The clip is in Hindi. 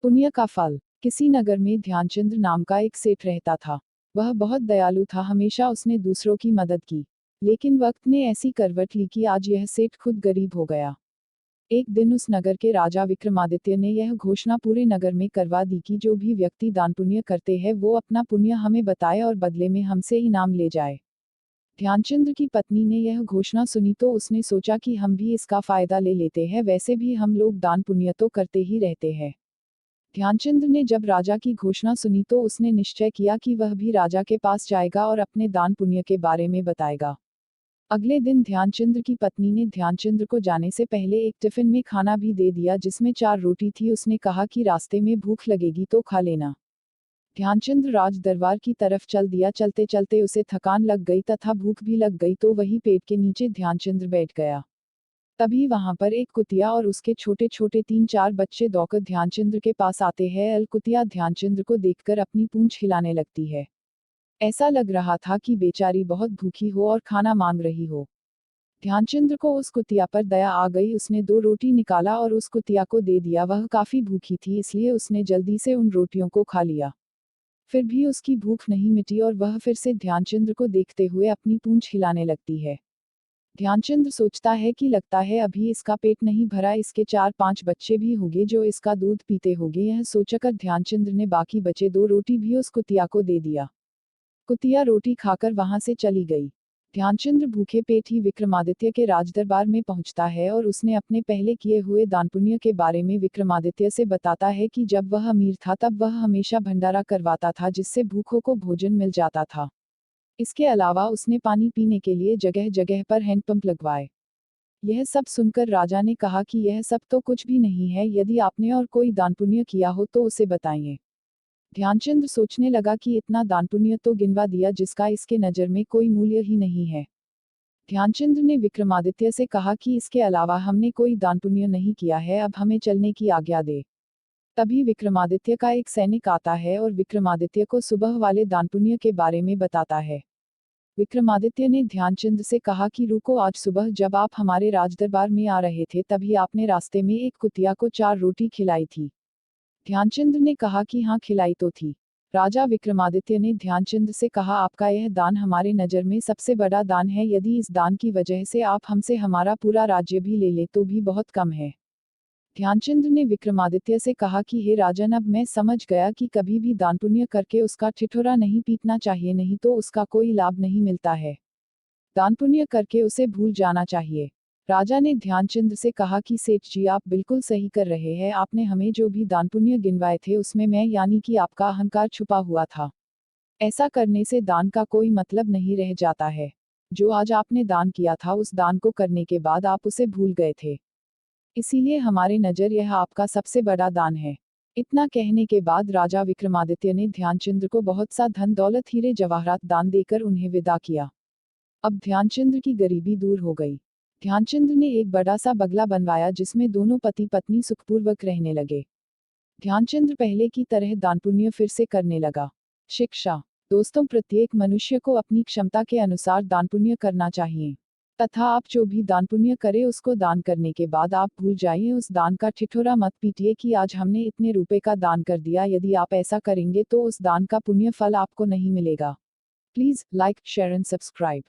पुण्य का फल। किसी नगर में ध्यानचंद नाम का एक सेठ रहता था। वह बहुत दयालु था, हमेशा उसने दूसरों की मदद की। लेकिन वक्त ने ऐसी करवट ली कि आज यह सेठ खुद गरीब हो गया। एक दिन उस नगर के राजा विक्रमादित्य ने यह घोषणा पूरे नगर में करवा दी कि जो भी व्यक्ति दान पुण्य करते हैं वो अपना पुण्य हमें बताए और बदले में हमसे इनाम ले जाए। ध्यानचंद की पत्नी ने यह घोषणा सुनी तो उसने सोचा कि हम भी इसका फायदा ले लेते हैं, वैसे भी हम लोग दान पुण्य तो करते ही रहते हैं। ध्यानचंद ने जब राजा की घोषणा सुनी तो उसने निश्चय किया कि वह भी राजा के पास जाएगा और अपने दान पुण्य के बारे में बताएगा। अगले दिन ध्यानचंद की पत्नी ने ध्यानचंद को जाने से पहले एक टिफिन में खाना भी दे दिया जिसमें 4 रोटी थी। उसने कहा कि रास्ते में भूख लगेगी तो खा लेना। ध्यानचंद राज दरबार की तरफ चल दिया। चलते चलते उसे थकान लग गई तथा भूख भी लग गई तो वही पेड़ के नीचे ध्यानचंद बैठ गया। तभी वहां पर एक कुतिया और उसके छोटे छोटे 3-4 बच्चे दौड़कर ध्यानचंद के पास आते हैं। कुतिया ध्यानचंद को देखकर अपनी पूंछ हिलाने लगती है। ऐसा लग रहा था कि बेचारी बहुत भूखी हो और खाना मांग रही हो। ध्यानचंद को उस कुतिया पर दया आ गई। उसने 2 रोटी निकाला और उस कुतिया को दे दिया। वह काफी भूखी थी, इसलिए उसने जल्दी से उन रोटियों को खा लिया। फिर भी उसकी भूख नहीं मिटी और वह फिर से ध्यानचंद को देखते हुए अपनी पूंछ हिलाने लगती है। ध्यानचंद सोचता है कि लगता है अभी इसका पेट नहीं भरा, इसके 4-5 बच्चे भी होंगे जो इसका दूध पीते होंगे। यह सोचकर ध्यानचंद ने बाकी बचे 2 रोटी भी उस कुतिया को दे दिया। कुतिया रोटी खाकर वहां से चली गई। ध्यानचंद भूखे पेट ही विक्रमादित्य के राजदरबार में पहुंचता है और उसने अपने पहले किए हुए दान पुण्य के बारे में विक्रमादित्य से बताता है कि जब वह अमीर था तब वह हमेशा भंडारा करवाता था जिससे भूखों को भोजन मिल जाता था। इसके अलावा उसने पानी पीने के लिए जगह जगह पर हैंडपंप लगवाए। यह सब सुनकर राजा ने कहा कि यह सब तो कुछ भी नहीं है, यदि आपने और कोई दान पुण्य किया हो तो उसे बताइए। ध्यानचंद सोचने लगा कि इतना दान पुण्य तो गिनवा दिया जिसका इसके नजर में कोई मूल्य ही नहीं है। ध्यानचंद ने विक्रमादित्य से कहा कि इसके अलावा हमने कोई दान पुण्य नहीं किया है, अब हमें चलने की आज्ञा दे। तभी विक्रमादित्य का एक सैनिक आता है और विक्रमादित्य को सुबह वाले दान पुण्य के बारे में बताता है। विक्रमादित्य ने ध्यानचंद से कहा कि रुको, आज सुबह जब आप हमारे राजदरबार में आ रहे थे तभी आपने रास्ते में एक कुतिया को 4 रोटी खिलाई थी। ध्यानचंद ने कहा कि हाँ, खिलाई तो थी। राजा विक्रमादित्य ने ध्यानचंद से कहा, आपका यह दान हमारे नजर में सबसे बड़ा दान है, यदि इस दान की वजह से आप हमसे हमारा पूरा राज्य भी ले ले तो भी बहुत कम है। ध्यानचंद ने विक्रमादित्य से कहा कि हे राजन, अब मैं समझ गया कि कभी भी दान पुण्य करके उसका ठिठुरा नहीं पीटना चाहिए, नहीं तो उसका कोई लाभ नहीं मिलता है। दान पुण्य करके उसे भूल जाना चाहिए। राजा ने ध्यानचंद से कहा कि सेठ जी, आप बिल्कुल सही कर रहे हैं, आपने हमें जो भी दान पुण्य गिनवाए थे उसमें मैं यानी कि आपका अहंकार छुपा हुआ था। ऐसा करने से दान का कोई मतलब नहीं रह जाता है। जो आज आपने दान किया था उस दान को करने के बाद आप उसे भूल गए थे, इसीलिए हमारे नजर यह आपका सबसे बड़ा दान है। इतना कहने के बाद राजा विक्रमादित्य ने ध्यानचंद को बहुत सा धन दौलत, हीरे जवाहरात दान देकर उन्हें विदा किया। अब ध्यानचंद की गरीबी दूर हो गई। ध्यानचंद ने एक बड़ा सा बंगला बनवाया जिसमें दोनों पति पत्नी सुखपूर्वक रहने लगे। ध्यानचंद पहले की तरह दान पुण्य फिर से करने लगा। शिक्षा। दोस्तों, प्रत्येक मनुष्य को अपनी क्षमता के अनुसार दान पुण्य करना चाहिए, तथा आप जो भी दान पुण्य करें उसको दान करने के बाद आप भूल जाइए, उस दान का ठिठुरा मत पीटिए कि आज हमने इतने रुपए का दान कर दिया। यदि आप ऐसा करेंगे तो उस दान का पुण्य फल आपको नहीं मिलेगा। Please like, share and subscribe.